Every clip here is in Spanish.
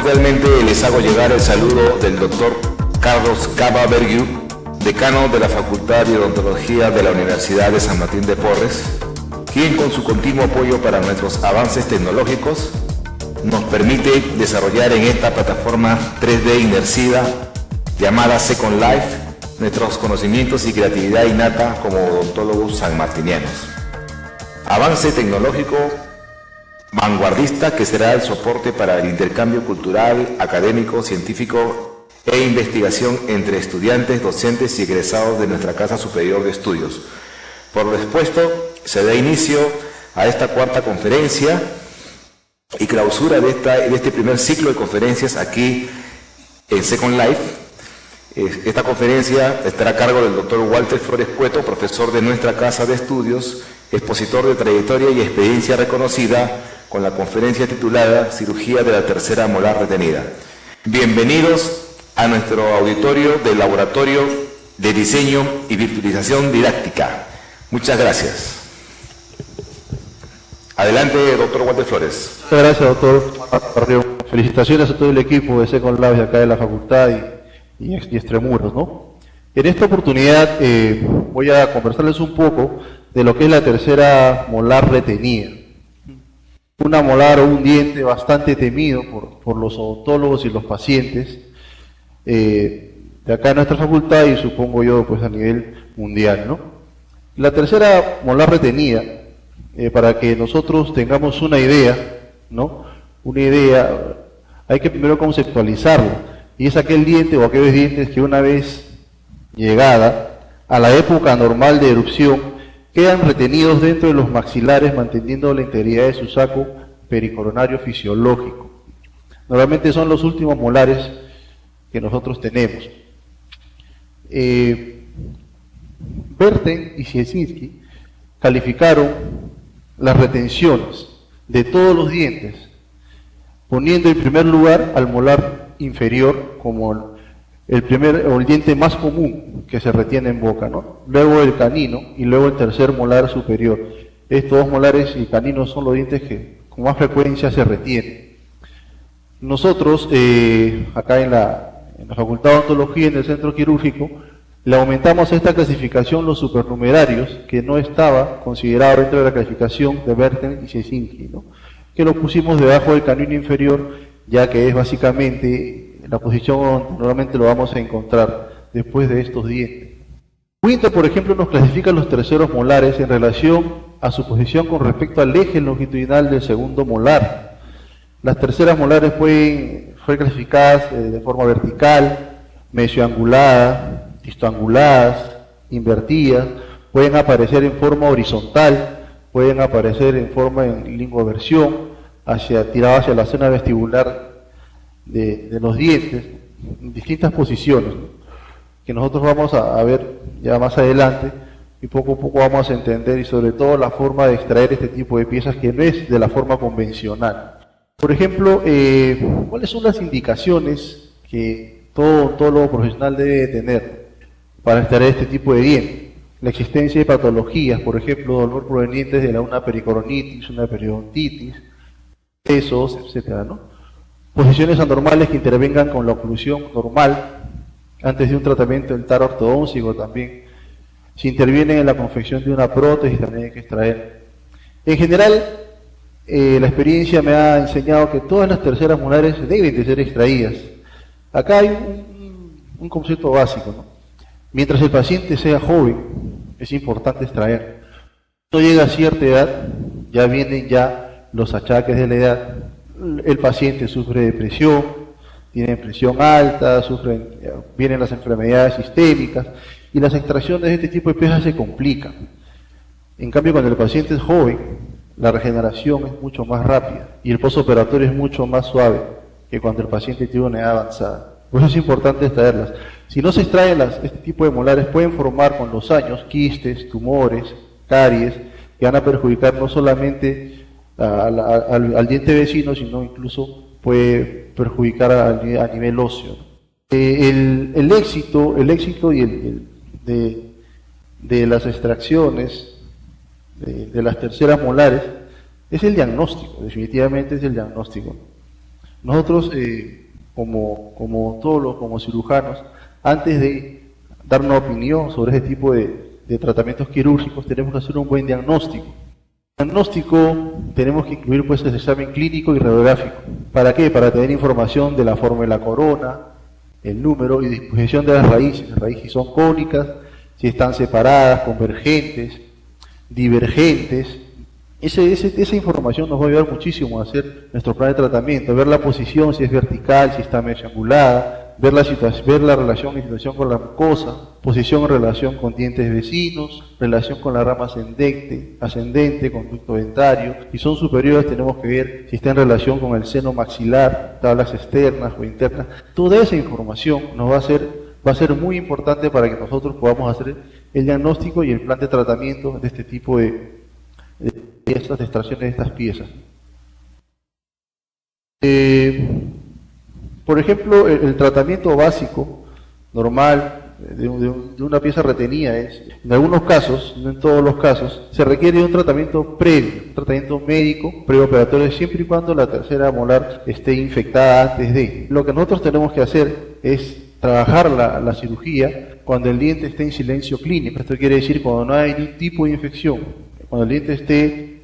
Cordialmente les hago llegar el saludo del doctor Carlos Cava Bergiu, decano de la Facultad de Odontología de la Universidad de San Martín de Porres, quien con su continuo apoyo para nuestros avances tecnológicos nos permite desarrollar en esta plataforma 3D inmersiva llamada Second Life nuestros conocimientos y creatividad innata como odontólogos sanmartinianos. Avance tecnológico vanguardista que será el soporte para el intercambio cultural, académico, científico e investigación entre estudiantes, docentes y egresados de nuestra Casa Superior de Estudios. Por lo expuesto, se da inicio a esta cuarta conferencia y clausura de este primer ciclo de conferencias aquí en Second Life. Esta conferencia estará a cargo del doctor Walter Flores Cueto, profesor de nuestra Casa de Estudios, expositor de trayectoria y experiencia reconocida, con la conferencia titulada Cirugía de la tercera molar retenida. Bienvenidos a nuestro auditorio del Laboratorio de Diseño y Virtualización Didáctica. Muchas gracias. Adelante, doctor Walter Flores. Muchas gracias, doctor. Felicitaciones a todo el equipo de Second Life de acá de la facultad y Extremuros, ¿no? En esta oportunidad voy a conversarles un poco de lo que es la tercera molar retenida. Una molar o un diente bastante temido por los odontólogos y los pacientes de acá en nuestra facultad y supongo yo pues a nivel mundial, ¿no? La tercera molar retenida, para que nosotros tengamos una idea, ¿no? Una idea, hay que primero conceptualizarlo, y es aquel diente o aquellos dientes que una vez llegada a la época normal de erupción quedan retenidos dentro de los maxilares manteniendo la integridad de su saco pericoronario fisiológico. Normalmente son los últimos molares que nosotros tenemos. Berten y Siesinski calificaron las retenciones de todos los dientes, poniendo en primer lugar al molar inferior como el diente más común que se retiene en boca, ¿no? Luego el canino y luego el tercer molar superior. Estos dos molares y caninos son los dientes que con más frecuencia se retienen. Nosotros, acá en la Facultad de Odontología, en el Centro Quirúrgico, le aumentamos a esta clasificación los supernumerarios, que no estaba considerado dentro de la clasificación de Berten y Siesinski, ¿no? Que lo pusimos debajo del canino inferior, ya que es básicamente la posición donde normalmente lo vamos a encontrar después de estos dientes. Winter, por ejemplo, nos clasifica los terceros molares en relación a su posición con respecto al eje longitudinal del segundo molar. Las terceras molares fueron clasificadas de forma vertical, mesioangulada, distoanguladas, invertidas, pueden aparecer en forma horizontal, pueden aparecer en forma en linguoversión, tirada hacia la zona vestibular de los dientes, en distintas posiciones, ¿no? Que nosotros vamos a ver ya más adelante y poco a poco vamos a entender, y sobre todo la forma de extraer este tipo de piezas que no es de la forma convencional. Por ejemplo, ¿cuáles son las indicaciones que todo odontólogo profesional debe tener para extraer este tipo de diente? La existencia de patologías, por ejemplo, dolor provenientes de una pericoronitis, una periodontitis, pesos, etcétera, ¿no? Posiciones anormales que intervengan con la oclusión normal antes de un tratamiento dental ortodóntico también. Si intervienen en la confección de una prótesis también hay que extraer. En general, la experiencia me ha enseñado que todas las terceras molares deben de ser extraídas. Acá hay un concepto básico, ¿no? Mientras el paciente sea joven, es importante extraer. Cuando llega a cierta edad, ya vienen los achaques de la edad. El paciente sufre depresión, tiene presión alta, vienen las enfermedades sistémicas y las extracciones de este tipo de piezas se complican. En cambio, cuando el paciente es joven, la regeneración es mucho más rápida y el postoperatorio es mucho más suave que cuando el paciente tiene una edad avanzada. Por eso es importante extraerlas. Si no se extraen este tipo de molares, pueden formar con los años quistes, tumores, caries, que van a perjudicar no solamente al diente vecino, sino incluso puede perjudicar a nivel óseo. El éxito de las extracciones de las terceras molares es el diagnóstico, definitivamente es el diagnóstico. Nosotros, como cirujanos, antes de dar una opinión sobre este tipo de tratamientos quirúrgicos, tenemos que hacer un buen diagnóstico. En el diagnóstico tenemos que incluir pues el examen clínico y radiográfico. ¿Para qué? Para tener información de la forma de la corona, el número y disposición de las raíces si son cónicas, si están separadas, convergentes, divergentes. Esa información nos va a ayudar muchísimo a hacer nuestro plan de tratamiento, ver la posición, si es vertical, si está medio angulada, ver la relación y situación con la mucosa, posición en relación con dientes vecinos, relación con la rama ascendente, conducto dentario. Si son superiores tenemos que ver si está en relación con el seno maxilar, tablas externas o internas. Toda esa información nos va a ser muy importante para que nosotros podamos hacer el diagnóstico y el plan de tratamiento de este tipo de piezas, de extracciones de estas piezas. Por ejemplo, el tratamiento básico, normal, de una pieza retenida es, en algunos casos, no en todos los casos, se requiere un tratamiento previo, un tratamiento médico, preoperatorio, siempre y cuando la tercera molar esté infectada antes de. Lo que nosotros tenemos que hacer es trabajar la cirugía cuando el diente esté en silencio clínico. Esto quiere decir cuando no hay ningún tipo de infección. Cuando el diente esté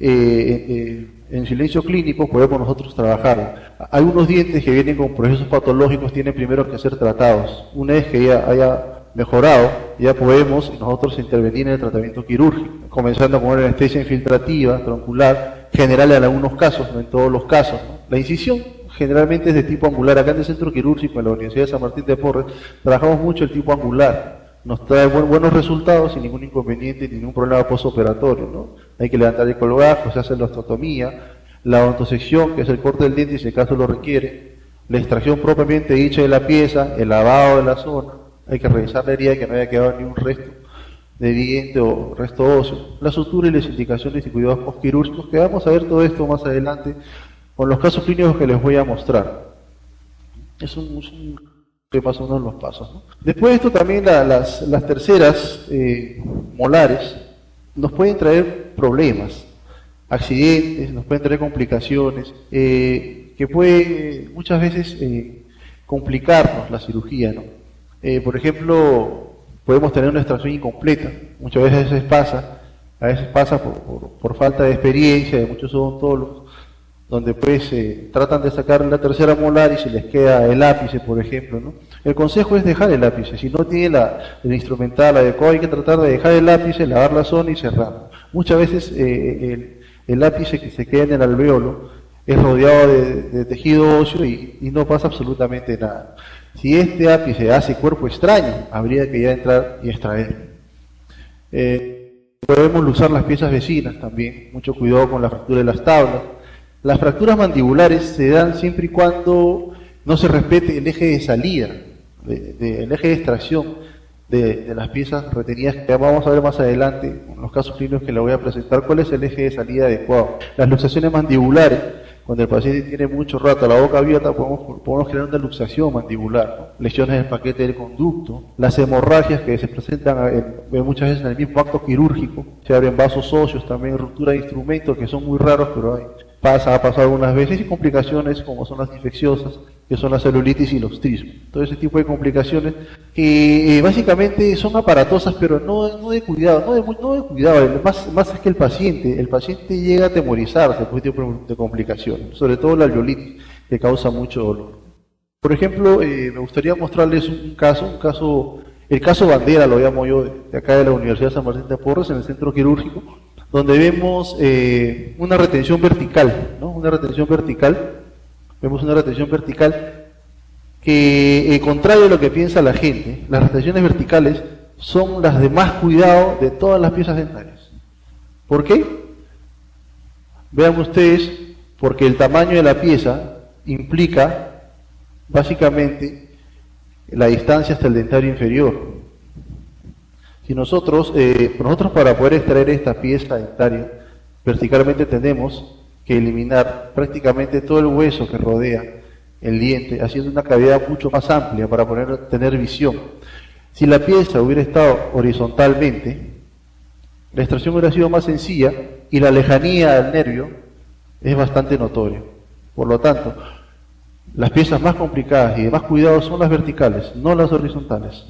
en silencio clínico, podemos nosotros trabajarlo. Algunos dientes que vienen con procesos patológicos tienen primero que ser tratados. Una vez que ya haya mejorado, ya podemos nosotros intervenir en el tratamiento quirúrgico, comenzando con una anestesia infiltrativa, troncular, general en algunos casos, no en todos los casos, ¿no? La incisión generalmente es de tipo angular. Acá en el centro quirúrgico, en la Universidad de San Martín de Porres, trabajamos mucho el tipo angular. Nos trae buenos resultados sin ningún inconveniente, ningún problema postoperatorio, ¿no? Hay que levantar el colgajo, se hace la osteotomía, la odontosección, que es el corte del diente si el caso lo requiere, la extracción propiamente dicha de la pieza, el lavado de la zona, hay que revisar la herida que no haya quedado ni un resto de diente o resto óseo, la sutura y las indicaciones y cuidados postquirúrgicos, que vamos a ver todo esto más adelante con los casos clínicos que les voy a mostrar. Es un que pasa uno de los pasos, ¿no? Después de esto también las terceras molares nos pueden traer problemas, accidentes, nos pueden traer complicaciones, que pueden muchas veces complicarnos la cirugía, ¿no? Por ejemplo, podemos tener una extracción incompleta, muchas veces pasa por falta de experiencia de muchos odontólogos, donde pues tratan de sacar la tercera molar y se les queda el ápice, por ejemplo, ¿no? El consejo es dejar el ápice. Si no tiene el instrumental adecuado, hay que tratar de dejar el ápice, lavar la zona y cerrar. Muchas veces el ápice que se queda en el alvéolo es rodeado de tejido óseo y no pasa absolutamente nada. Si este ápice hace cuerpo extraño, habría que ya entrar y extraer. Podemos luxar las piezas vecinas también, mucho cuidado con la fractura de las tablas. Las fracturas mandibulares se dan siempre y cuando no se respete el eje de salida, el eje de extracción de las piezas retenidas, que vamos a ver más adelante en los casos clínicos que les voy a presentar cuál es el eje de salida adecuado. Las luxaciones mandibulares, cuando el paciente tiene mucho rato la boca abierta, podemos crear una luxación mandibular, ¿no? Lesiones del paquete del conducto, las hemorragias que se presentan muchas veces en el mismo acto quirúrgico, se abren vasos óseos, también ruptura de instrumentos, que son muy raros, pero ha pasado algunas veces, y complicaciones como son las infecciosas, que son la celulitis y el ostrismo. Todo ese tipo de complicaciones que básicamente son aparatosas, pero no de cuidado, no de cuidado, más es que el paciente llega a atemorizarse por este tipo de complicaciones, sobre todo la alveolitis, que causa mucho dolor. Por ejemplo, me gustaría mostrarles un caso, el caso bandera, lo llamo yo, de acá de la Universidad de San Martín de Porres, en el centro quirúrgico, donde vemos una retención vertical, ¿no? Vemos una retención vertical que, contrario a lo que piensa la gente, las retenciones verticales son las de más cuidado de todas las piezas dentarias. ¿Por qué? Vean ustedes, porque el tamaño de la pieza implica básicamente la distancia hasta el dentario inferior. Si nosotros para poder extraer esta pieza dentaria, verticalmente tenemos que eliminar prácticamente todo el hueso que rodea el diente, haciendo una cavidad mucho más amplia para tener visión. Si la pieza hubiera estado horizontalmente, la extracción hubiera sido más sencilla y la lejanía al nervio es bastante notoria. Por lo tanto, Las piezas más complicadas y de más cuidado son las verticales, no las horizontales.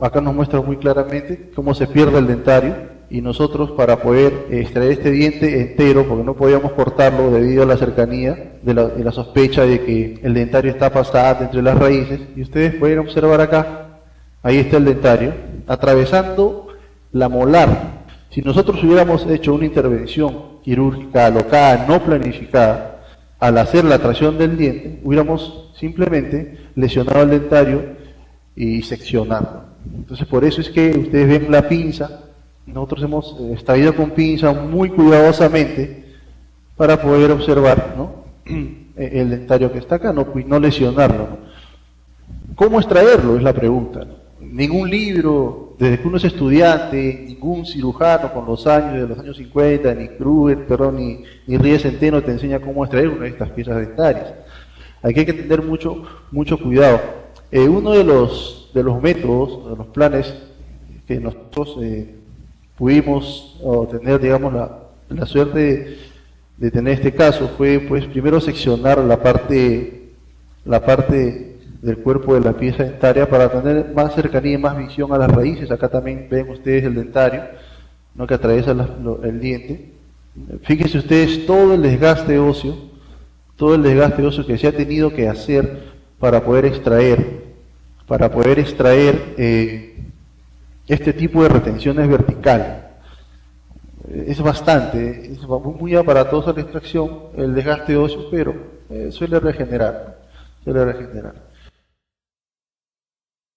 Acá nos muestra muy claramente cómo se pierde el dentario y nosotros para poder extraer este diente entero, porque no podíamos cortarlo debido a la cercanía de la sospecha de que el dentario está pasado entre las raíces, y ustedes pueden observar acá, ahí está el dentario, atravesando la molar. Si nosotros hubiéramos hecho una intervención quirúrgica alocada, no planificada, al hacer la tracción del diente, hubiéramos simplemente lesionado el dentario y seccionarlo. Entonces por eso es que ustedes ven la pinza, nosotros hemos extraído con pinza muy cuidadosamente para poder observar, ¿no?, el dentario que está acá, no lesionarlo, ¿no? ¿Cómo extraerlo? Es la pregunta, ¿no? Ningún libro, desde que uno es estudiante, ningún cirujano con los años, de los años 50, ni Kruger, ni Ries Centeno te enseña cómo extraer una de estas piezas dentarias. Aquí hay que tener mucho cuidado. Uno de los métodos, de los planes que nosotros pudimos tener, digamos, la suerte de tener este caso fue, pues, primero seccionar la parte del cuerpo de la pieza dentaria para tener más cercanía y más visión a las raíces. Acá también ven ustedes el dentario, ¿no?, que atraviesa el diente. Fíjense ustedes todo el desgaste óseo que se ha tenido que hacer para poder extraer este tipo de retenciones verticales. Es bastante, es muy aparatosa la extracción, el desgaste óseo, pero suele regenerar.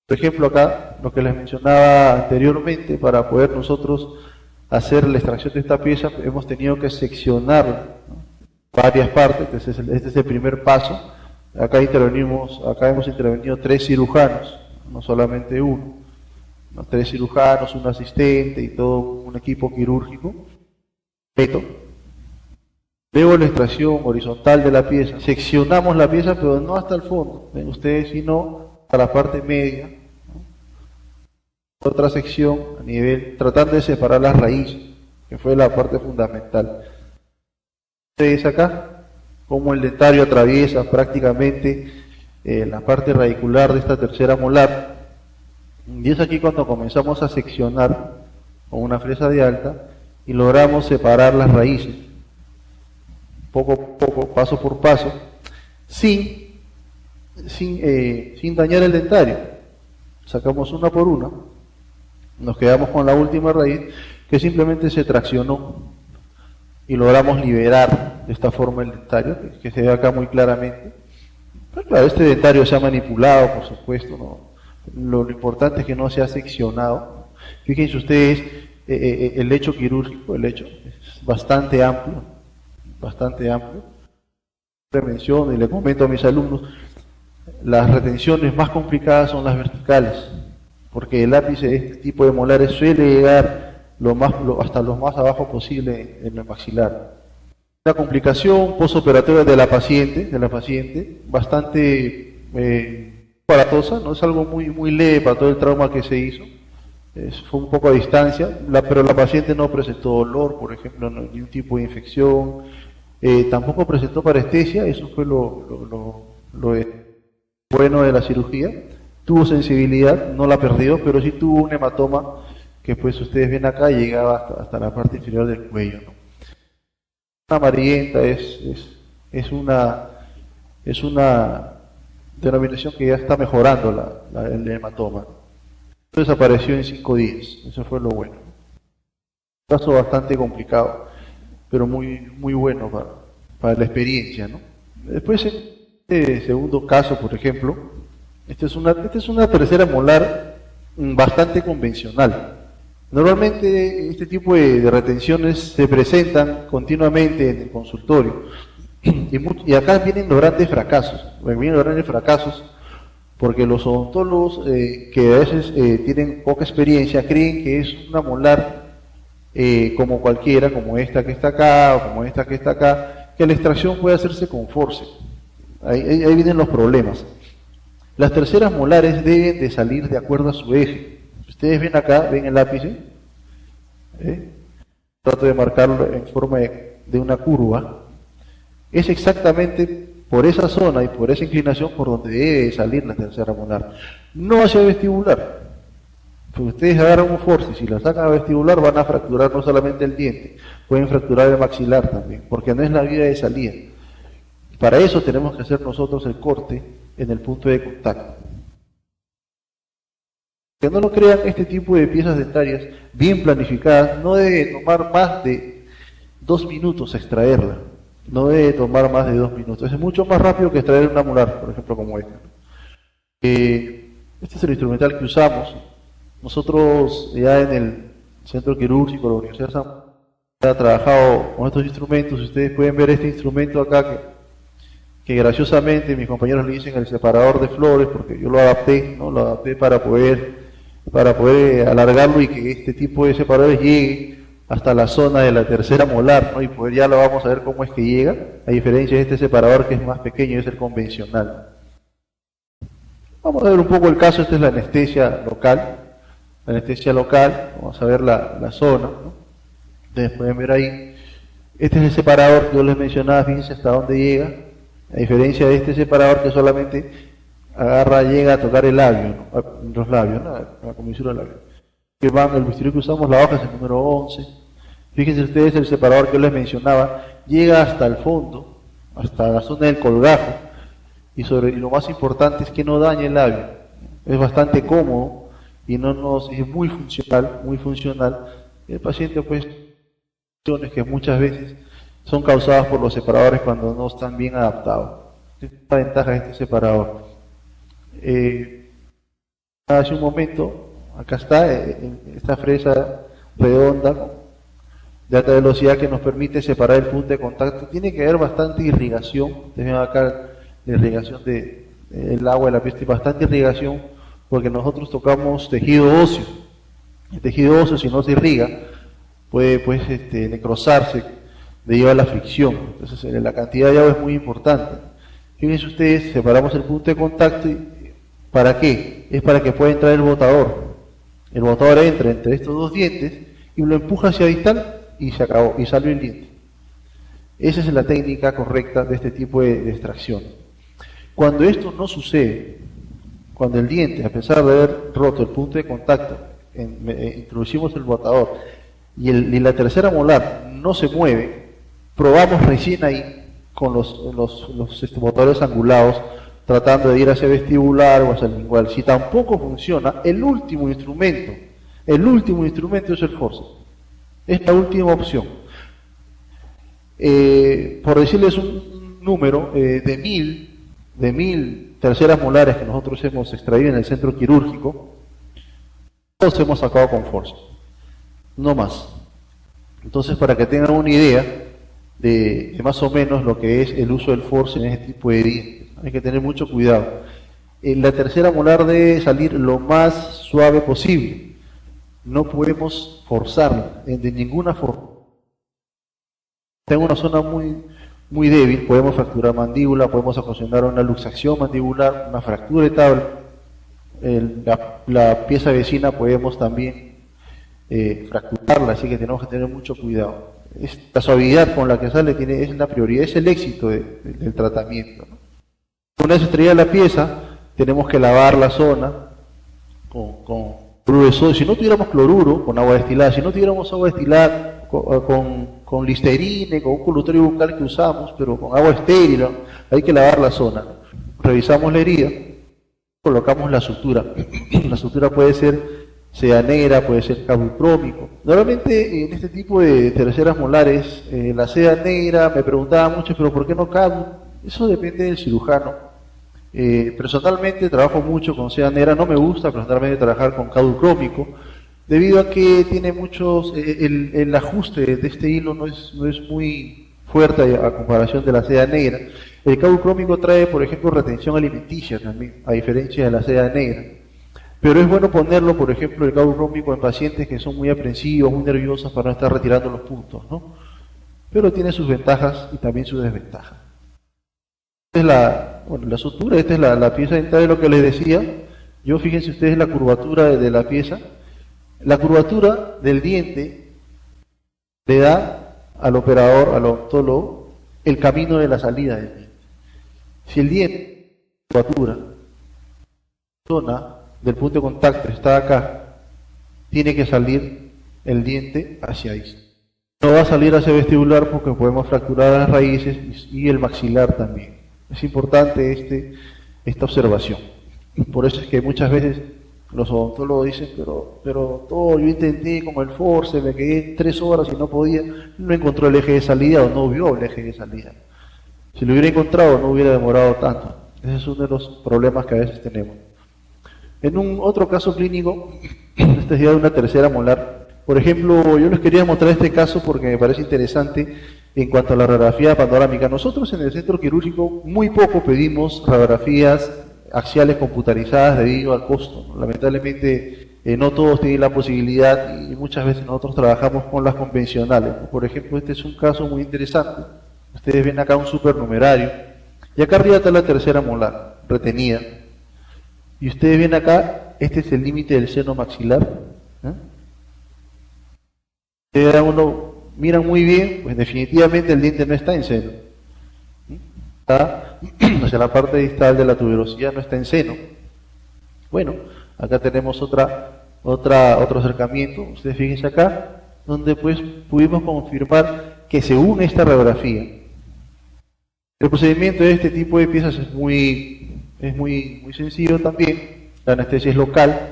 Por ejemplo, acá, lo que les mencionaba anteriormente, para poder nosotros hacer la extracción de esta pieza, hemos tenido que seccionar, ¿no?, varias partes. Este es el primer paso. Acá hemos intervenido 3 cirujanos, no solamente uno, ¿no? 3 cirujanos, un asistente y todo un equipo quirúrgico. Veo la extracción horizontal de la pieza, seccionamos la pieza, pero no hasta el fondo, ven ustedes, sino a la parte media, ¿no? Otra sección a nivel, tratando de separar las raíces, que fue la parte fundamental. Ustedes acá, como el dentario atraviesa prácticamente la parte radicular de esta tercera molar, y es aquí cuando comenzamos a seccionar con una fresa de alta y logramos separar las raíces, poco a poco, paso por paso, sin dañar el dentario. Sacamos una por una, nos quedamos con la última raíz que simplemente se traccionó y logramos liberar de esta forma el dentario, que se ve acá muy claramente. Pero claro, este dentario se ha manipulado, por supuesto, ¿no? Lo importante es que no se ha seccionado. Fíjense ustedes, el lecho quirúrgico, el lecho es bastante amplio. Prevención, y le comento a mis alumnos, las retenciones más complicadas son las verticales, porque el ápice de este tipo de molares suele llegar hasta lo más abajo posible en el maxilar. La complicación postoperatoria de la paciente, bastante aparatosa, no es algo muy leve para todo el trauma que se hizo, fue un poco a distancia, pero la paciente no presentó dolor, por ejemplo, ni un tipo de infección, tampoco presentó parestesia, eso fue lo bueno de la cirugía. Tuvo sensibilidad, no la perdió, pero sí tuvo un hematoma que, pues, ustedes ven acá, llegaba hasta la parte inferior del cuello, ¿no? Una amarillenta es una denominación que ya está mejorando el hematoma. Desapareció en 5 días, eso fue lo bueno. Un caso bastante complicado, pero muy bueno para la experiencia, ¿no? Después, este segundo caso, por ejemplo, esta es una tercera molar bastante convencional. Normalmente este tipo de retenciones se presentan continuamente en el consultorio y acá vienen los grandes fracasos, porque los odontólogos que a veces tienen poca experiencia creen que es una molar como cualquiera, como esta que está acá o como esta que está acá, que la extracción puede hacerse con force. Ahí vienen los problemas. Las terceras molares deben de salir de acuerdo a su eje. Ustedes ven acá, ven el lápice, trato de marcarlo en forma de una curva, es exactamente por esa zona y por esa inclinación por donde debe salir la tercera molar, no hacia el vestibular. Porque ustedes agarran un forceps y la sacan a vestibular, van a fracturar no solamente el diente, pueden fracturar el maxilar también, porque no es la vía de salida. Para eso tenemos que hacer nosotros el corte en el punto de contacto. Que no lo crean, este tipo de piezas dentarias bien planificadas no debe tomar más de 2 minutos extraerla. No debe tomar más de 2 minutos. Es mucho más rápido que extraer una molar, por ejemplo, como esta. Este es el instrumental que usamos. Nosotros ya en el Centro Quirúrgico de la Universidad de San Juan ha trabajado con estos instrumentos. Ustedes pueden ver este instrumento acá que graciosamente mis compañeros le dicen el separador de flores, porque yo lo adapté, ¿no? Lo adapté para poder alargarlo y que este tipo de separadores llegue hasta la zona de la tercera molar, ¿no? Y poder ya lo vamos a ver cómo es que llega, a diferencia de este separador que es más pequeño, es el convencional. Vamos a ver un poco el caso. Esta es la anestesia local. La anestesia local, vamos a ver la zona, ¿no? Ustedes pueden ver ahí. Este es el separador que yo les mencionaba, fíjense hasta dónde llega, a diferencia de este separador que solamente llega a tocar el labio, ¿no? Los labios, ¿no? La comisura del labio. El bisturí que usamos, la hoja es el número 11. Fíjense ustedes, el separador que yo les mencionaba, llega hasta el fondo, hasta la zona del colgajo, y lo más importante es que no dañe el labio. Es bastante cómodo y es muy funcional. El paciente pues que muchas veces son causadas por los separadores cuando no están bien adaptados. Esta es la ventaja de este separador. Hace un momento, acá está esta fresa redonda de alta velocidad que nos permite separar el punto de contacto. Tiene que haber bastante irrigación. Ustedes ven acá la irrigación del agua de la piel, bastante irrigación, porque nosotros tocamos tejido óseo. El tejido óseo, si no se irriga, puede necrosarse debido a la fricción. Entonces la cantidad de agua es muy importante. Fíjense ustedes, separamos el punto de contacto. ¿Para qué? Es para que pueda entrar el botador. El botador entra entre estos dos dientes y lo empuja hacia distal y se acabó, y salió el diente. Esa es la técnica correcta de este tipo de extracción. Cuando esto no sucede, cuando el diente, a pesar de haber roto el punto de contacto, introducimos el botador y la tercera molar no se mueve, probamos recién ahí con los botadores angulados, tratando de ir hacia vestibular o hacia el lingual. Si tampoco funciona, el último instrumento es el forceps. Es la última opción. Por decirles un número, de 1000 terceras molares que nosotros hemos extraído en el centro quirúrgico, todos hemos sacado con forceps, no más. Entonces, para que tengan una idea de más o menos lo que es el uso del forceps en este tipo de dientes, hay que tener mucho cuidado. La tercera molar debe salir lo más suave posible. No podemos forzarla de ninguna forma. Tengo una zona muy débil, podemos fracturar mandíbula, podemos ocasionar una luxación mandibular, una fractura de tabla. La pieza vecina podemos también fracturarla, así que tenemos que tener mucho cuidado. La suavidad con la que sale es la prioridad, es el éxito del tratamiento, ¿no? Una vez extraída la pieza, tenemos que lavar la zona con cloruro de sodio. Si no tuviéramos cloruro, con agua destilada. Si no tuviéramos agua destilada, con Listerine, con un colutorio bucal que usamos, pero con agua estéril, ¿no? Hay que lavar la zona. Revisamos la herida, colocamos la sutura. La sutura puede ser seda negra, puede ser cabucrómico. Normalmente en este tipo de terceras molares, la seda negra, me preguntaba mucho, pero ¿por qué no cabu? Eso depende del cirujano. Personalmente trabajo mucho con seda negra, no me gusta personalmente trabajar con caducrómico, debido a que tiene muchos, el ajuste de este hilo no es muy fuerte a comparación de la seda negra. El caducrómico trae, por ejemplo, retención alimenticia también, a diferencia de la seda negra. Pero es bueno ponerlo, por ejemplo, el caducrómico en pacientes que son muy aprensivos, muy nerviosos para no estar retirando los puntos, ¿no? Pero tiene sus ventajas y también sus desventajas. Esta es la sutura, esta es la pieza dental de lo que les decía. Fíjense ustedes la curvatura de la pieza. La curvatura del diente le da al operador, al odontólogo, el camino de la salida del diente. Si el diente, la curvatura, zona del punto de contacto está acá, tiene que salir el diente hacia ahí. No va a salir hacia el vestibular porque podemos fracturar las raíces y el maxilar también. Es importante esta observación. Por eso es que muchas veces los odontólogos dicen, pero todo, yo intenté con el force, me quedé 3 horas y no podía, no encontró el eje de salida o no vio el eje de salida. Si lo hubiera encontrado no hubiera demorado tanto. Ese es uno de los problemas que a veces tenemos. En un otro caso clínico, esta es ya de una tercera molar. Por ejemplo, yo les quería mostrar este caso porque me parece interesante en cuanto a la radiografía panorámica. Nosotros en el centro quirúrgico muy poco pedimos radiografías axiales computarizadas debido al costo, ¿no? Lamentablemente no todos tienen la posibilidad y muchas veces nosotros trabajamos con las convencionales, ¿no? Por ejemplo, este es un caso muy interesante. Ustedes ven acá un supernumerario y acá arriba está la tercera molar retenida. Y ustedes ven acá, este es el límite del seno maxilar. Ustedes miran muy bien, pues definitivamente el diente no está en seno. Está hacia la parte distal de la tuberosidad, no está en seno. Bueno, acá tenemos otro acercamiento. Ustedes fíjense acá, donde pues pudimos confirmar que según esta radiografía, el procedimiento de este tipo de piezas es muy sencillo también. La anestesia es local.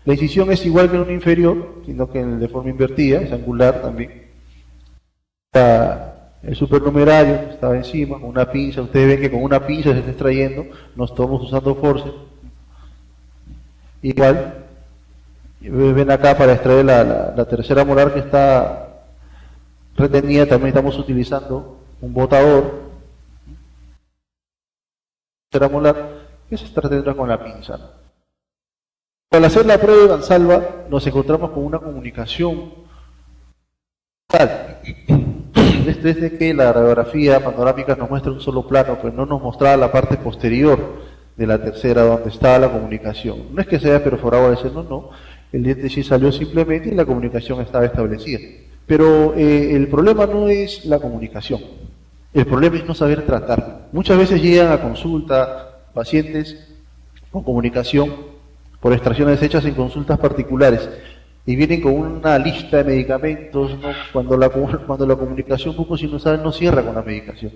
La incisión es igual que en un inferior, sino que de forma invertida, es angular también. El supernumerario que estaba encima, con una pinza. Ustedes ven que con una pinza se está extrayendo, no estamos usando force. Igual, ven acá para extraer la tercera molar que está retenida, también estamos utilizando un botador. Tercera molar que se está reteniendo con la pinza. Al hacer la prueba de Vansalva nos encontramos con una comunicación tal. Esto es de que la radiografía panorámica nos muestra un solo plano, pero no nos mostraba la parte posterior de la tercera donde estaba la comunicación. No es que se haya perforado el seno, no. El diente sí salió simplemente y la comunicación estaba establecida. Pero el problema no es la comunicación. El problema es no saber tratarlo. Muchas veces llegan a consulta pacientes con comunicación por extracciones hechas en consultas particulares y vienen con una lista de medicamentos, ¿no? cuando la comunicación bucosinusal no cierra con la medicación.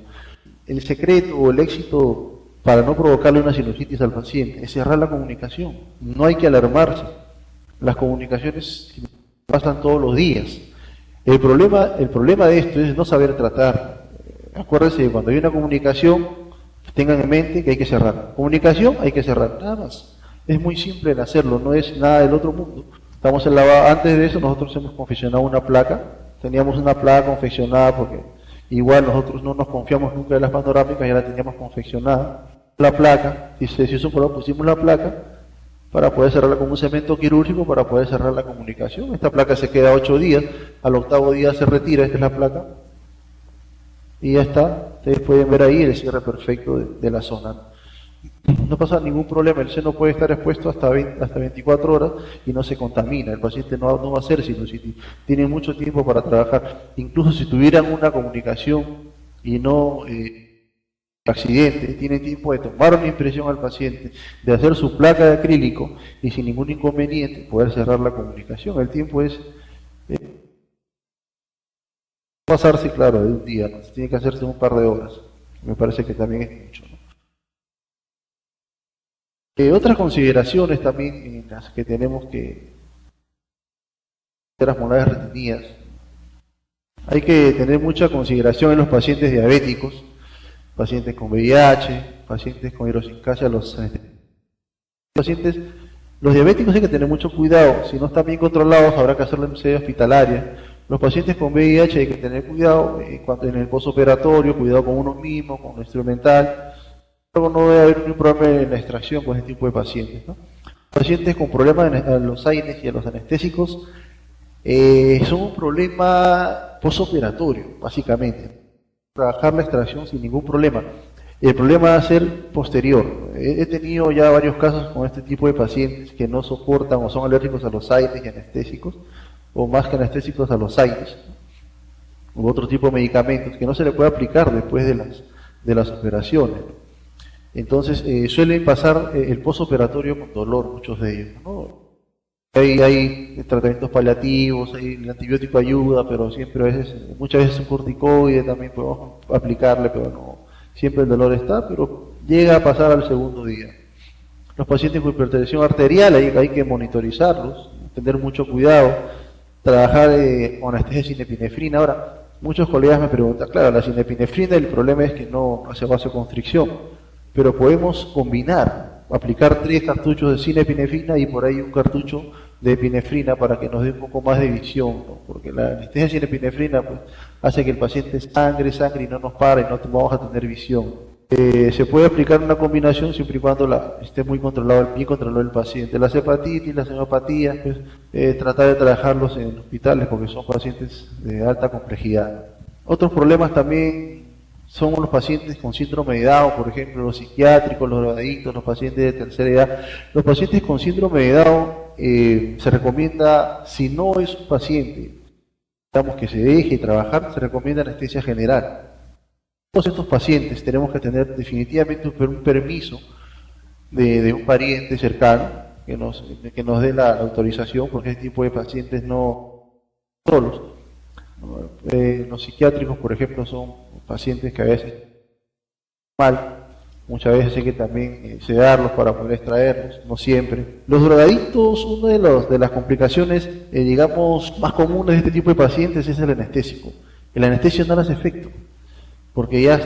El secreto o el éxito para no provocarle una sinusitis al paciente es cerrar la comunicación. No hay que alarmarse. Las comunicaciones pasan todos los días. El problema de esto es no saber tratar. Acuérdense, cuando hay una comunicación, tengan en mente que hay que cerrar. Comunicación, hay que cerrar, nada más. Es muy simple en hacerlo, no es nada del otro mundo. Estamos en antes de eso nosotros hemos confeccionado una placa, teníamos una placa confeccionada porque igual nosotros no nos confiamos nunca de las panorámicas, ya la teníamos confeccionada. La placa, y se hizo por pusimos la placa para poder cerrarla con un cemento quirúrgico, para poder cerrar la comunicación. Esta placa se queda 8 días, al 8º día se retira, esta es la placa. Y ya está, ustedes pueden ver ahí el cierre perfecto de la zona. No pasa ningún problema, el seno puede estar expuesto hasta 24 horas y no se contamina. El paciente no va a hacer sinusitis, tiene mucho tiempo para trabajar. Incluso si tuvieran una comunicación y no accidente, tiene tiempo de tomar una impresión al paciente, de hacer su placa de acrílico y sin ningún inconveniente poder cerrar la comunicación. El tiempo es pasarse, claro, de un día, ¿no? Tiene que hacerse un par de horas. Me parece que también es mucho, ¿no? Otras consideraciones también en las que tenemos que las molares retenidas. Hay que tener mucha consideración en los pacientes diabéticos, pacientes con VIH, pacientes con idiosincrasia, los diabéticos hay que tener mucho cuidado. Si no están bien controlados habrá que hacerle sede hospitalaria. Los pacientes con VIH hay que tener cuidado en el postoperatorio, cuidado con uno mismo, con lo instrumental. Luego no debe haber ningún problema en la extracción con este tipo de pacientes, ¿no? Pacientes con problemas a los AINES y a los anestésicos son un problema postoperatorio, básicamente. Trabajar la extracción sin ningún problema. El problema va a ser posterior. He tenido ya varios casos con este tipo de pacientes que no soportan o son alérgicos a los AINES y anestésicos, o más que anestésicos a los AINES, u otro tipo de medicamentos que no se le puede aplicar después de las operaciones. Entonces, suelen pasar el postoperatorio con dolor, muchos de ellos, ¿no? Hay tratamientos paliativos, el antibiótico ayuda, pero siempre muchas veces un corticoide también podemos aplicarle, pero no, siempre el dolor está, pero llega a pasar al segundo día. Los pacientes con hipertensión arterial hay que monitorizarlos, tener mucho cuidado, trabajar con anestesia sin epinefrina. Ahora, muchos colegas me preguntan, claro, la sinepinefrina, el problema es que no hace vasoconstricción, pero podemos combinar, aplicar 3 cartuchos de sinepinefrina y por ahí un cartucho de epinefrina para que nos dé un poco más de visión, ¿no? Porque la anestesia sin epinefrina pues, hace que el paciente sangre y no nos para y no vamos a tener visión. Se puede aplicar una combinación siempre y cuando esté muy bien controlado el paciente. Las hepatitis, las neumopatías, pues, tratar de trabajarlos en hospitales porque son pacientes de alta complejidad. Otros problemas también son los pacientes con síndrome de Down, por ejemplo, los psiquiátricos, los drogadictos, los pacientes de tercera edad. Los pacientes con síndrome de Down se recomienda, si no es un paciente, digamos que se deje trabajar, se recomienda anestesia general. Todos estos pacientes tenemos que tener definitivamente un permiso de un pariente cercano que nos dé la autorización, porque este tipo de pacientes no solos. Los psiquiátricos, por ejemplo, son pacientes que a veces muchas veces hay que también sedarlos para poder extraerlos, no siempre. Los drogadictos, una de las complicaciones, digamos, más comunes de este tipo de pacientes es el anestésico. El anestesio no le hace efecto, porque ya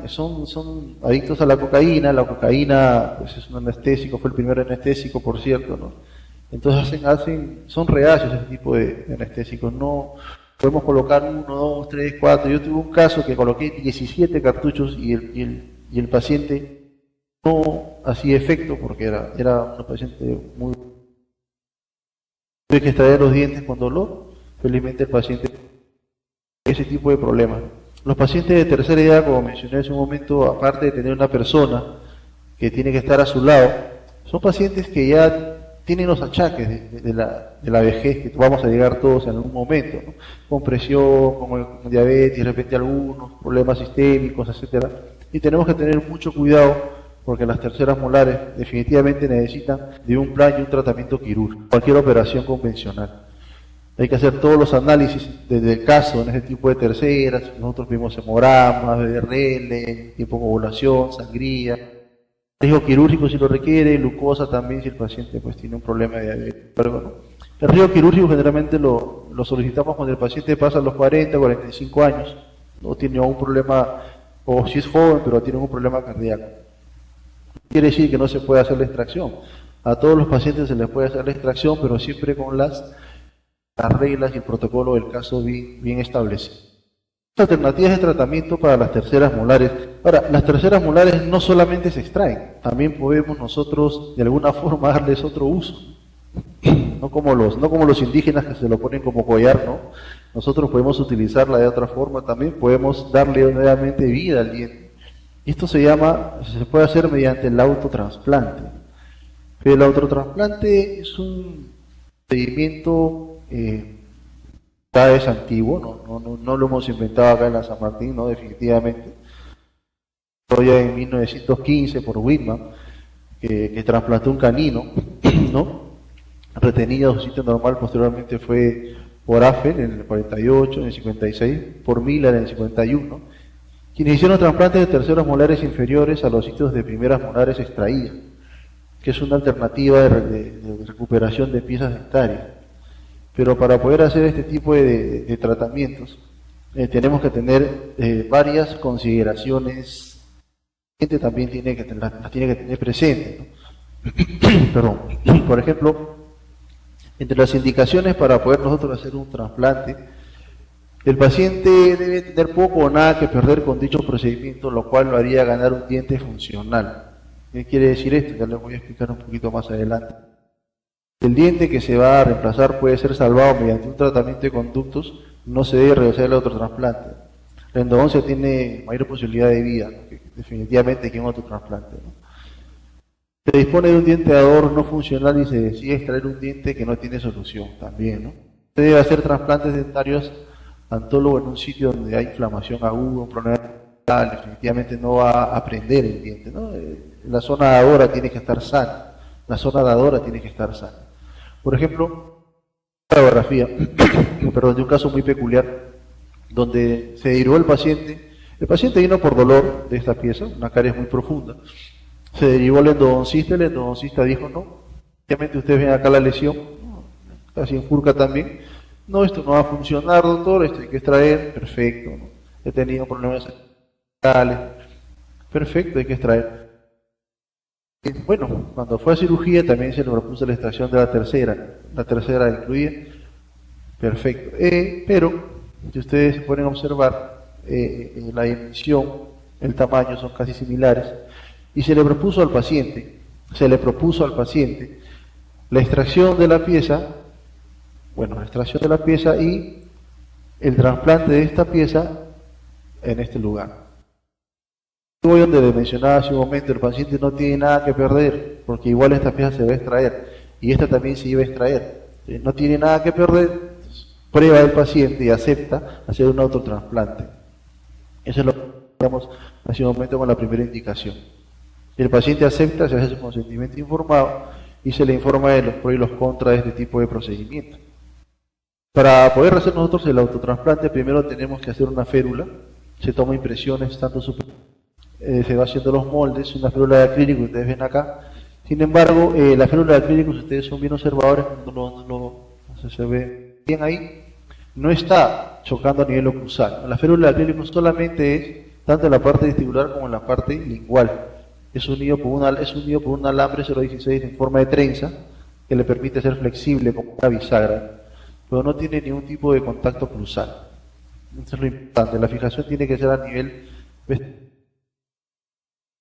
son adictos a la cocaína pues es un anestésico, fue el primer anestésico, por cierto, ¿no? Entonces son reacios a este tipo de anestésicos, no podemos colocar 1, 2, 3, 4, yo tuve un caso que coloqué 17 cartuchos y el paciente no hacía efecto porque era un paciente muy... Tuve que extraer los dientes con dolor, felizmente el paciente ese tipo de problemas. Los pacientes de tercera edad, como mencioné hace un momento, aparte de tener una persona que tiene que estar a su lado, son pacientes que ya tienen los achaques de la vejez, que vamos a llegar todos en algún momento, ¿no? Con presión, con diabetes, de repente algunos problemas sistémicos, etcétera. Y tenemos que tener mucho cuidado porque las terceras molares definitivamente necesitan de un plan y un tratamiento quirúrgico, cualquier operación convencional. Hay que hacer todos los análisis desde el caso en este tipo de terceras. Nosotros vimos hemogramas, BRL, tiempo de ovulación, sangría, riesgo quirúrgico si lo requiere, glucosa también si el paciente pues tiene un problema de diabetes. Pero bueno, el riesgo quirúrgico generalmente lo solicitamos cuando el paciente pasa los 40, 45 años, no tiene algún problema, o si es joven pero tiene un problema cardíaco. Quiere decir que no se puede hacer la extracción. A todos los pacientes se les puede hacer la extracción, pero siempre con las reglas y el protocolo del caso bien establecido. Alternativas de tratamiento para las terceras molares. Ahora, las terceras molares no solamente se extraen, también podemos nosotros de alguna forma darles otro uso. No como los indígenas que se lo ponen como collar, ¿no? Nosotros podemos utilizarla de otra forma también, podemos darle nuevamente vida al diente. Esto se puede hacer mediante el autotrasplante. Pero el autotrasplante es un procedimiento cada vez antiguo, no lo hemos inventado acá en la San Martín, no, definitivamente. Ya en 1915 por Whitman, que trasplantó un canino, ¿no? Retenido a su sitio normal, posteriormente fue por Affel en el 48, en el 56, por Miller en el 51, quienes hicieron trasplantes de terceros molares inferiores a los sitios de primeras molares extraídas, que es una alternativa de recuperación de piezas dentarias. Pero para poder hacer este tipo de tratamientos tenemos que tener varias consideraciones. La gente también las tiene que tener presente, ¿no? Perdón. Por ejemplo, entre las indicaciones para poder nosotros hacer un trasplante, el paciente debe tener poco o nada que perder con dicho procedimiento, lo cual lo haría ganar un diente funcional. ¿Qué quiere decir esto? Ya les voy a explicar un poquito más adelante. El diente que se va a reemplazar puede ser salvado mediante un tratamiento de conductos, no se debe realizar el otro trasplante. La endodoncia tiene mayor posibilidad de vida, ¿no? Que definitivamente que un otro trasplante, ¿no? Se dispone de un diente no funcional y se decide extraer un diente que no tiene solución también, ¿no? Se debe hacer trasplantes dentarios antólogo en un sitio donde hay inflamación aguda, un problema definitivamente no va a prender el diente, ¿no? La zona dadora tiene que estar sana, la zona dadora tiene que estar sana. Por ejemplo, radiografía, perdón, de un caso muy peculiar, donde se derivó el paciente vino por dolor de esta pieza, una caries muy profunda, se derivó el endodoncista dijo, no, obviamente ustedes ven acá la lesión, casi enfurca también, no, esto no va a funcionar, doctor, esto hay que extraer, perfecto, ¿no? He tenido problemas cervicales, perfecto, hay que extraer. Bueno, cuando fue a cirugía también se le propuso la extracción de la tercera incluida, perfecto, pero si ustedes se pueden observar, la dimensión, el tamaño son casi similares, y se le propuso al paciente la extracción de la pieza, y el trasplante de esta pieza en este lugar. Voy donde le mencionaba hace un momento, el paciente no tiene nada que perder, porque igual esta pieza se va a extraer, y esta también se iba a extraer. No tiene nada que perder, prueba el paciente y acepta hacer un autotrasplante. Eso es lo que hablamos hace un momento con la primera indicación. Si el paciente acepta, se hace su consentimiento informado y se le informa de los pros y los contras de este tipo de procedimiento. Para poder hacer nosotros el autotrasplante, primero tenemos que hacer una férula, se toma impresiones tanto se va haciendo los moldes, una férula de acrílico, ustedes ven acá. Sin embargo, la férula de acrílico, si ustedes son bien observadores, cuando se ve bien ahí, no está chocando a nivel oclusal. La férula de acrílico solamente es tanto en la parte vestibular como en la parte lingual. Es unido por un alambre 0,16 en forma de trenza que le permite ser flexible como una bisagra, pero no tiene ningún tipo de contacto oclusal. Eso es lo importante. La fijación tiene que ser a nivel vestibular.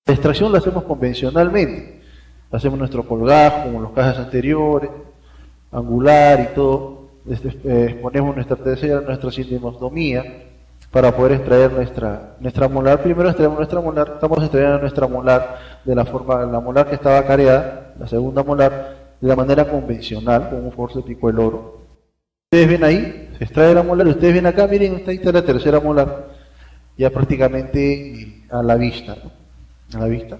La extracción la hacemos convencionalmente. Hacemos nuestro colgajo, como los cajas anteriores, angular y todo. Exponemos nuestra sindemostomía para poder extraer nuestra molar. Primero extraemos nuestra molar, estamos extrayendo nuestra molar de la molar que estaba careada, la segunda molar, de la manera convencional, con un forceps el oro. Ustedes ven ahí, se extrae la molar, ustedes ven acá, miren, ahí está la tercera molar, ya prácticamente a la vista, ¿no? A la vista.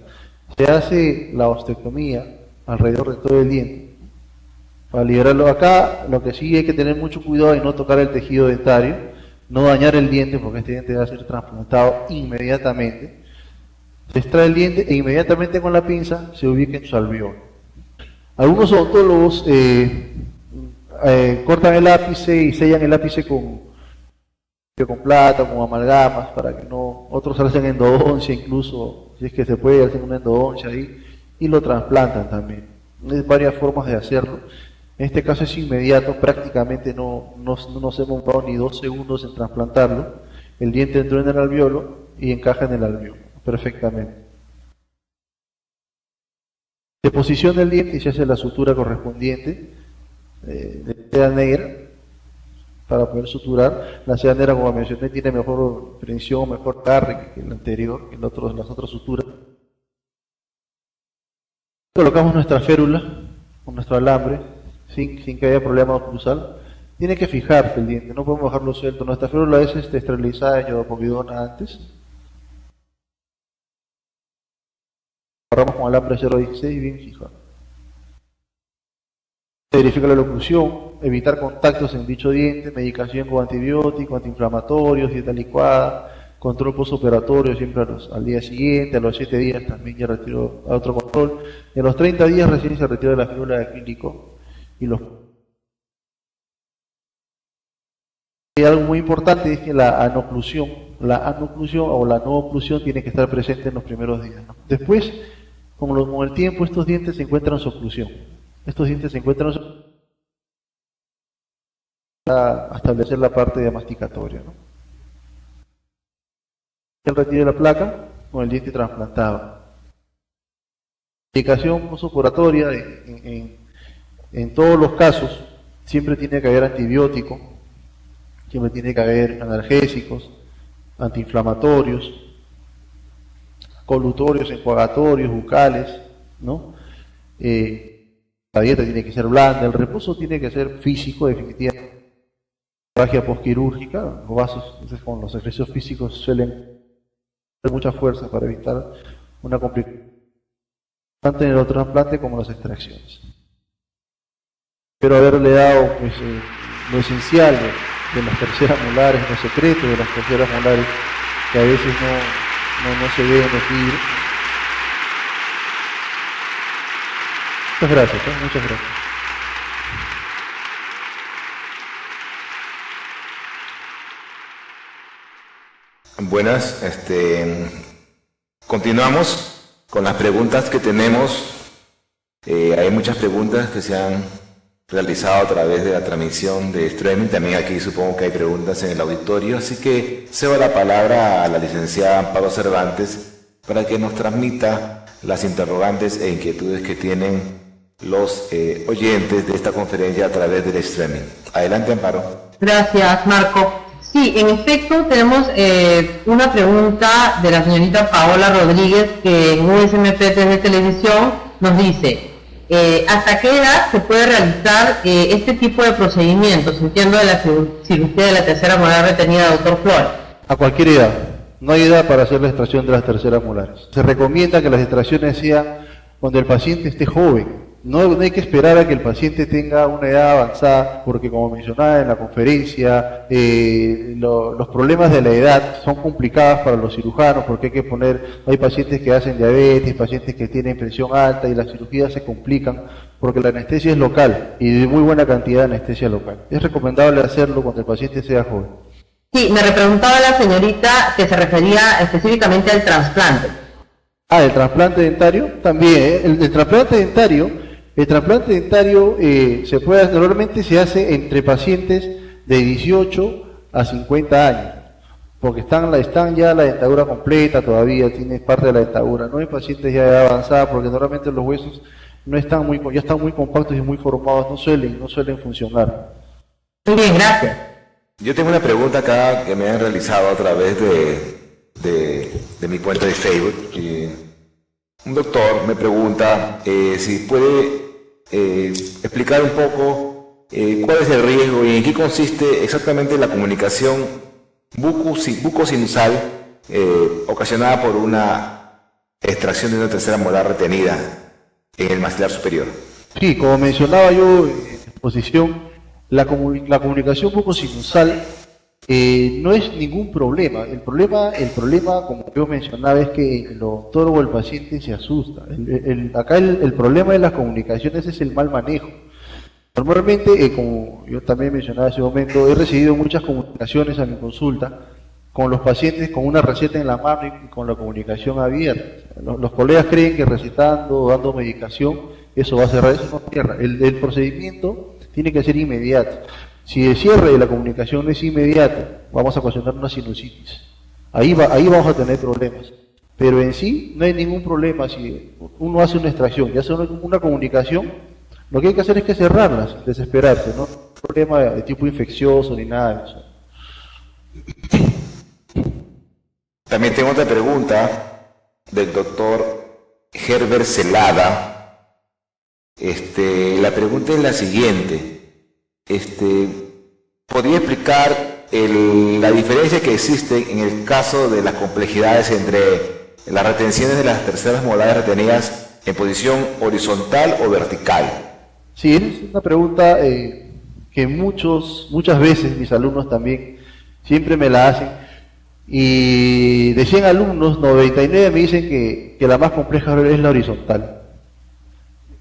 Se hace la ostectomía alrededor de todo el diente. Para liberarlo acá, lo que sí hay que tener mucho cuidado de no tocar el tejido dentario, no dañar el diente, porque este diente va a ser trasplantado inmediatamente. Se extrae el diente e inmediatamente con la pinza se ubica en su alveolo. Algunos odontólogos cortan el ápice y sellan el ápice con plata, con amalgamas, para que no, otros hacen endodoncia incluso, si es que se puede, hacen una endodoncia ahí, y lo trasplantan también. Hay varias formas de hacerlo. En este caso es inmediato, prácticamente no nos hemos demorado ni 2 segundos en trasplantarlo. El diente entró en el alveolo y encaja en el alveolo, perfectamente. Se posiciona el diente y se hace la sutura correspondiente de seda negra, para poder suturar. La seda negra, como mencioné, tiene mejor precisión, mejor carne que el anterior, que las otras suturas. Colocamos nuestra férula con nuestro alambre, sin que haya problema oclusal. Tiene que fijarse el diente, no podemos dejarlo suelto. Nuestra férula es esterilizada en iodopovidona antes. Agarramos con alambre 0,16 bien fijado. Se verifica la oclusión, evitar contactos en dicho diente, medicación con antibióticos, antiinflamatorios, dieta licuada, control postoperatorio siempre al día siguiente, a los 7 días también ya retiro a otro control, y a los 30 días recién se retira la férula de acrílico y y algo muy importante es que la anoclusión o la no oclusión tiene que estar presente en los primeros días, ¿no? Después, con el tiempo, estos dientes se encuentran en su oclusión. Estos dientes se encuentran a establecer la parte de masticatoria, ¿no? El retiro de la placa con el diente trasplantado. Medicación postoperatoria en todos los casos siempre tiene que haber antibiótico, siempre tiene que haber analgésicos, antiinflamatorios, colutorios, enjuagatorios, bucales, ¿no? La dieta tiene que ser blanda, el reposo tiene que ser físico, definitivamente. Hemorragia postquirúrgica, los vasos, entonces con los ejercicios físicos suelen mucha fuerza para evitar una complicación tanto en el trasplante como en las extracciones. Espero haberle dado pues, lo esencial de las terceras molares, los secretos de las terceras molares, que a veces no se deben decir. Muchas gracias, muchas gracias. Buenas, continuamos con las preguntas que tenemos. Hay muchas preguntas que se han realizado a través de la transmisión de streaming. También aquí supongo que hay preguntas en el auditorio, así que cedo la palabra a la licenciada Amparo Cervantes para que nos transmita las interrogantes e inquietudes que tienen los oyentes de esta conferencia a través del streaming. Adelante, Amparo. Gracias, Marco. Sí, en efecto, tenemos una pregunta de la señorita Paola Rodríguez, que en USMP de televisión nos dice: ¿hasta qué edad se puede realizar este tipo de procedimientos? Entiendo de la cirugía de la tercera molar retenida, doctor Flores. A cualquier edad. No hay edad para hacer la extracción de las terceras molares. Se recomienda que las extracciones sean cuando el paciente esté joven. No hay que esperar a que el paciente tenga una edad avanzada, porque como mencionaba en la conferencia, los problemas de la edad son complicados para los cirujanos, porque hay pacientes que hacen diabetes, pacientes que tienen presión alta, y las cirugías se complican porque la anestesia es local y de muy buena cantidad de anestesia local. Es recomendable hacerlo cuando el paciente sea joven. Sí, me repreguntaba la señorita que se refería específicamente al trasplante. ¿El trasplante dentario? También, el trasplante dentario normalmente se hace entre pacientes de 18 a 50 años, porque están ya la dentadura completa, todavía tiene parte de la dentadura. No hay pacientes ya de edad avanzada, porque normalmente los huesos ya están muy compactos y muy formados, no suelen funcionar. Muy bien, gracias. Yo tengo una pregunta acá que me han realizado a través de mi cuenta de Facebook. Un doctor me pregunta si puede explicar un poco cuál es el riesgo y en qué consiste exactamente la comunicación bucosinusal ocasionada por una extracción de una tercera molar retenida en el maxilar superior. Sí, como mencionaba yo en la exposición, la comunicación bucosinusal no es ningún problema. El problema, como yo mencionaba, es que el doctor o el paciente se asusta. Acá el problema de las comunicaciones es el mal manejo. Normalmente, como yo también mencionaba hace un momento, he recibido muchas comunicaciones a mi consulta con los pacientes con una receta en la mano y con la comunicación abierta. Los colegas creen que recetando o dando medicación, eso va a cerrar, eso no cierra. El procedimiento tiene que ser inmediato. Si el cierre de la comunicación no es inmediato, vamos a ocasionar una sinusitis. Ahí vamos a tener problemas. Pero en sí no hay ningún problema si uno hace una extracción y hace una comunicación. Lo que hay que hacer es que cerrarlas, desesperarse, no hay problema de tipo infeccioso ni nada de eso. También tengo otra pregunta del doctor Herbert Celada. La pregunta es la siguiente. ¿Podría explicar la diferencia que existe en el caso de las complejidades entre las retenciones de las terceras molares retenidas en posición horizontal o vertical? Sí, es una pregunta que muchas veces mis alumnos también siempre me la hacen, y de 100 alumnos, 99 me dicen que la más compleja es la horizontal,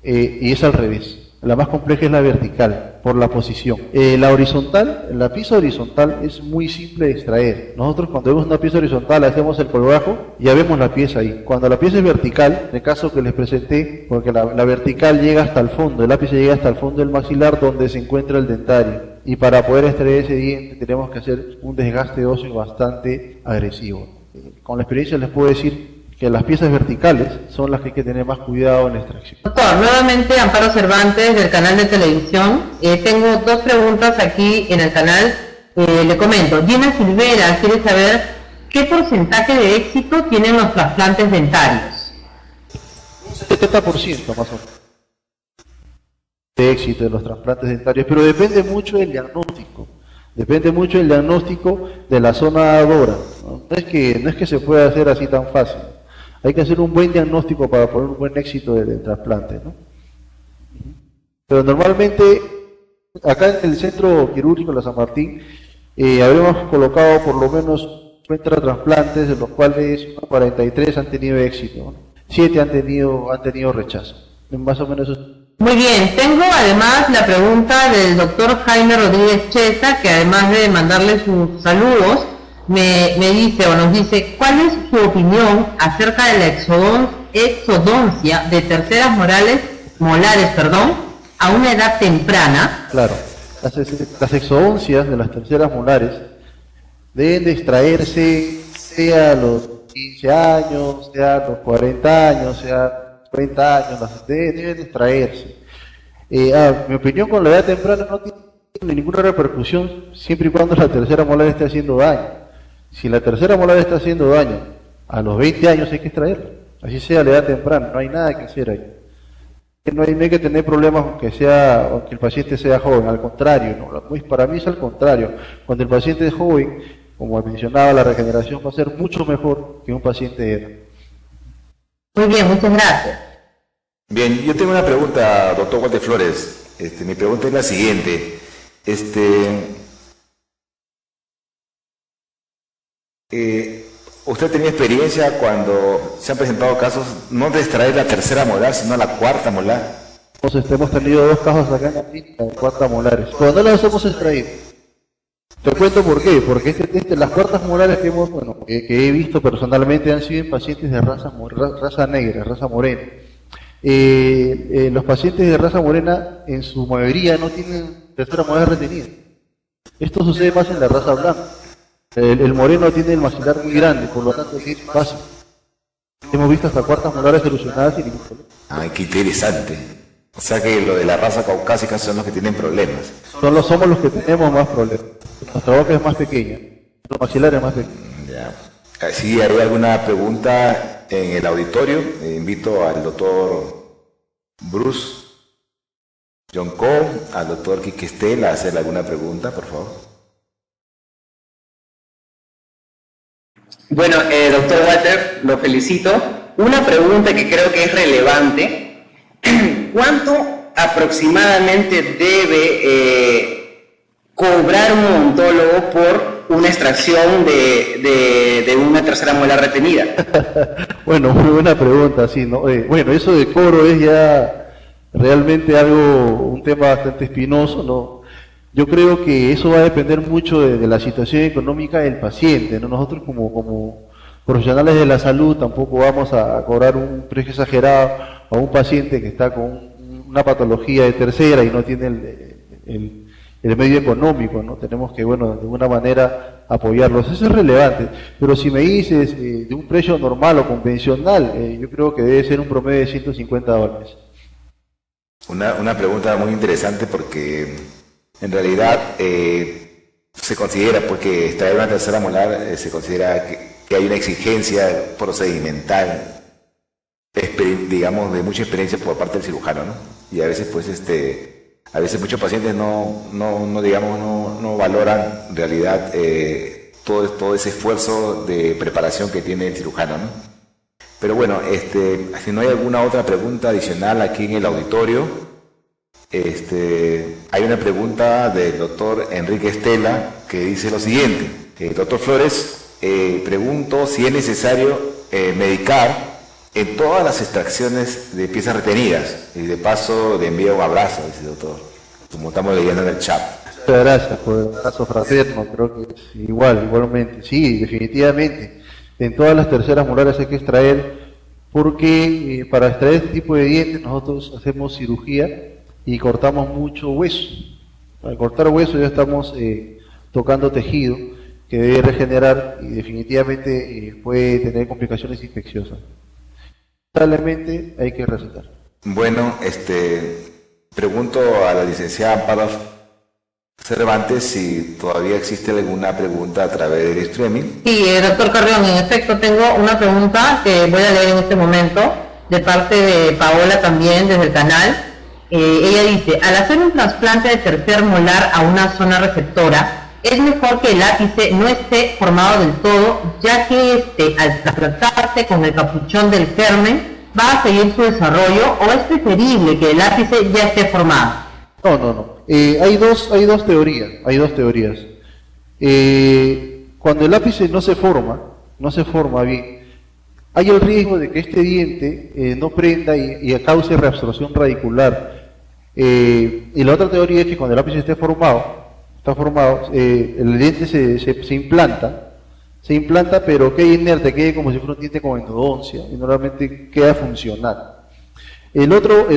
y es al revés. La más compleja es la vertical, por la posición. La pieza horizontal es muy simple de extraer. Nosotros cuando vemos una pieza horizontal, hacemos el colgajo, ya vemos la pieza ahí. Cuando la pieza es vertical, en el caso que les presenté, porque la vertical llega hasta el fondo, el ápice llega hasta el fondo del maxilar donde se encuentra el dentario. Y para poder extraer ese diente tenemos que hacer un desgaste óseo bastante agresivo. Con la experiencia les puedo decir que las piezas verticales son las que hay que tener más cuidado en la extracción. Doctor, nuevamente Amparo Cervantes del canal de televisión. Tengo dos preguntas aquí en el canal. Le comento, Gina Silvera quiere saber qué porcentaje de éxito tienen los trasplantes dentarios. Un 70% más o menos de éxito de los trasplantes dentarios, pero depende mucho del diagnóstico Depende mucho del diagnóstico de la zona dadora. No es que se pueda hacer así tan fácil. Hay que hacer un buen diagnóstico para poner un buen éxito del trasplante, ¿no? Pero normalmente, acá en el centro quirúrgico de la San Martín, habremos colocado por lo menos 50 trasplantes, de los cuales 43 han tenido éxito, ¿no? 7 han tenido rechazo. Más o menos eso. Muy bien, tengo además la pregunta del doctor Jaime Rodríguez Chesa, que además de mandarle sus saludos, me dice o nos dice, ¿cuál es su opinión acerca de la exodoncia de terceras molares, a una edad temprana? Claro, las exodoncias de las terceras molares deben de extraerse sea a los 15 años, sea a los 40 años, sea a 30 años, deben de extraerse. Mi opinión con la edad temprana no tiene ninguna repercusión siempre y cuando la tercera molar esté haciendo daño. Si la tercera molar está haciendo daño, a los 20 años hay que extraerla, así sea la edad temprana, no hay nada que hacer ahí. No hay que tener problemas aunque el paciente sea joven, al contrario, ¿no? Para mí es al contrario. Cuando el paciente es joven, como mencionaba, la regeneración va a ser mucho mejor que un paciente de edad. Muy bien, muchas gracias. Bien, yo tengo una pregunta, doctor Walter Flores. Mi pregunta es la siguiente. ¿Usted tenía experiencia cuando se han presentado casos no de extraer la tercera molar, sino la cuarta molar? Hemos tenido 2 casos acá en la clínica de cuarta molares. Cuando no las hemos extraído. Te cuento por qué. Porque las cuartas molares que he visto personalmente han sido en pacientes de raza negra, raza morena. Los pacientes de raza morena en su mayoría no tienen tercera molar retenida. Esto sucede más en la raza blanca. El moreno tiene el maxilar muy grande, por lo tanto es fácil. Hemos visto hasta cuartas molares solucionadas sin ningún problema. Ay, qué interesante. O sea que lo de la raza caucásica son los que tienen problemas. Somos los que tenemos más problemas. Nuestra boca es más pequeña, los maxilares es más pequeño. Ya. Si hay alguna pregunta en el auditorio, invito al doctor Bruce John Cole, al doctor Quique Estela a hacerle alguna pregunta, por favor. Bueno, doctor Walter, lo felicito. Una pregunta que creo que es relevante. ¿Cuánto aproximadamente debe cobrar un odontólogo por una extracción de una tercera molar retenida? Bueno, muy buena pregunta, sí, ¿no? Bueno, eso de cobro es ya realmente un tema bastante espinoso, ¿no? Yo creo que eso va a depender mucho de la situación económica del paciente, ¿no? Nosotros como profesionales de la salud tampoco vamos a cobrar un precio exagerado a un paciente que está con una patología de tercera y no tiene el medio económico, ¿no? Tenemos que, de alguna manera apoyarlos. Eso es relevante. Pero si me dices de un precio normal o convencional, yo creo que debe ser un promedio de $150. Una pregunta muy interesante porque en realidad se considera, porque extraer una tercera molar se considera que hay una exigencia procedimental, digamos, de mucha experiencia por parte del cirujano, ¿no? Y a veces, a veces muchos pacientes no valoran en realidad todo ese esfuerzo de preparación que tiene el cirujano, ¿no? Pero bueno, si no hay alguna otra pregunta adicional aquí en el auditorio, hay una pregunta del doctor Enrique Estela que dice lo siguiente. Doctor Flores, pregunto si es necesario medicar en todas las extracciones de piezas retenidas. Y de paso le envío un abrazo, dice el doctor, como estamos leyendo en el chat. Muchas gracias por el abrazo fraterno, creo que es igualmente. Sí, definitivamente. En todas las terceras molares hay que extraer, porque para extraer este tipo de dientes nosotros hacemos cirugía y cortamos mucho hueso. Al cortar hueso ya estamos tocando tejido que debe regenerar y definitivamente puede tener complicaciones infecciosas. Lamentablemente hay que recetar. Bueno, pregunto a la licenciada Amparo Cervantes si todavía existe alguna pregunta a través del streaming. Sí, doctor Carrión, en efecto tengo una pregunta que voy a leer en este momento de parte de Paola también desde el canal. Ella dice, al hacer un trasplante de tercer molar a una zona receptora, es mejor que el ápice no esté formado del todo, ya que al tratarse con el capuchón del germen va a seguir su desarrollo, o es preferible que el ápice ya esté formado. No. Hay dos teorías. Cuando el ápice no se forma bien, hay el riesgo de que este diente no prenda y cause reabsorción radicular. Y la otra teoría es que cuando el ápice está formado, el diente se implanta, pero queda inerte, queda como si fuera un diente con endodoncia y normalmente queda funcional. El otro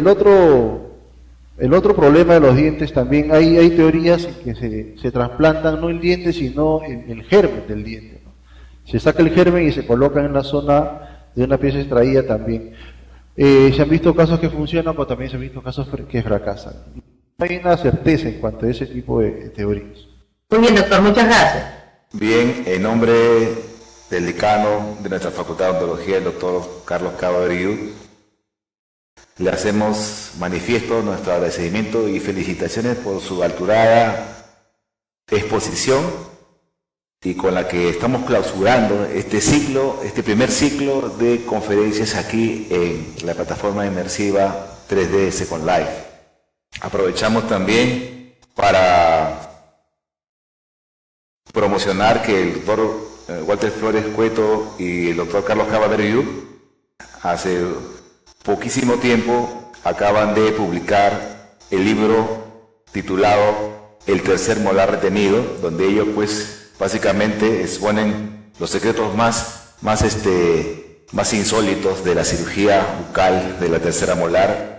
problema de los dientes también, hay teorías en que se trasplantan no el diente, sino el germen del diente, ¿no? Se saca el germen y se colocan en la zona de una pieza extraída también. Se han visto casos que funcionan, pero también se han visto casos que fracasan. No hay una certeza en cuanto a ese tipo de teorías. Muy bien, doctor, muchas gracias. Bien, en nombre del decano de nuestra Facultad de Odontología, el doctor Carlos Caba Bergiu, le hacemos manifiesto nuestro agradecimiento y felicitaciones por su alturada exposición y con la que estamos clausurando este primer ciclo de conferencias aquí en la plataforma inmersiva 3D Second Life. Aprovechamos también para promocionar que el doctor Walter Flores Cueto y el doctor Carlos Caba Bergiu hace poquísimo tiempo acaban de publicar el libro titulado El tercer molar retenido, donde ellos pues básicamente exponen los secretos más insólitos de la cirugía bucal de la tercera molar,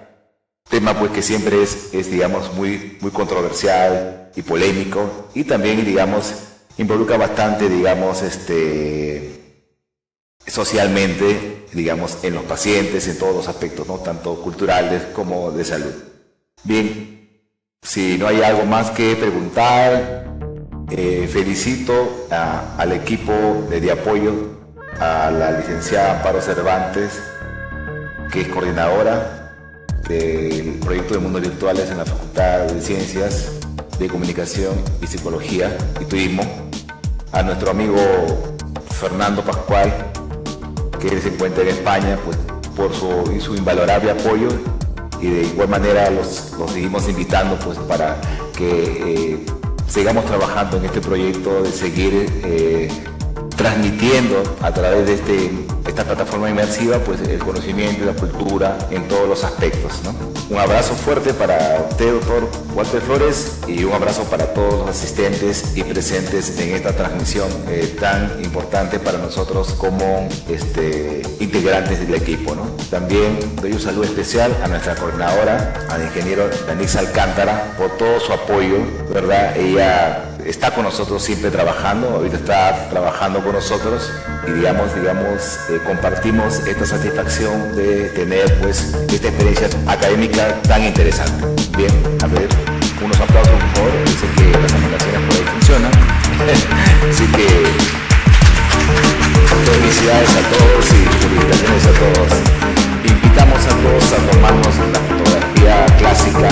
tema pues que siempre es digamos muy controversial y polémico, y también digamos involucra bastante digamos socialmente, digamos, en los pacientes, en todos los aspectos, ¿no? Tanto culturales como de salud. Bien, si no hay algo más que preguntar, felicito al equipo de apoyo, a la licenciada Amparo Cervantes, que es coordinadora del proyecto de mundos virtuales en la Facultad de Ciencias de Comunicación y Psicología y Turismo, a nuestro amigo Fernando Pascual, que se encuentra en España, pues por su invalorable apoyo, y de igual manera los seguimos invitando pues para que sigamos trabajando en este proyecto de seguir transmitiendo a través de esta plataforma inmersiva pues el conocimiento y la cultura en todos los aspectos, ¿no? Un abrazo fuerte para usted, doctor Walter Flores, y un abrazo para todos los asistentes y presentes en esta transmisión tan importante para nosotros como integrantes del equipo, ¿no? También doy un saludo especial a nuestra coordinadora, al ingeniero Danix Alcántara, por todo su apoyo, ¿verdad? Ella está con nosotros siempre trabajando, ahorita está trabajando con nosotros y digamos compartimos esta satisfacción de tener pues esta experiencia académica tan interesante. Bien, a ver, unos aplausos por favor, dice que las animaciones por ahí funcionan. Así que felicidades a todos y felicitaciones a todos. Invitamos a todos a tomarnos la fotografía clásica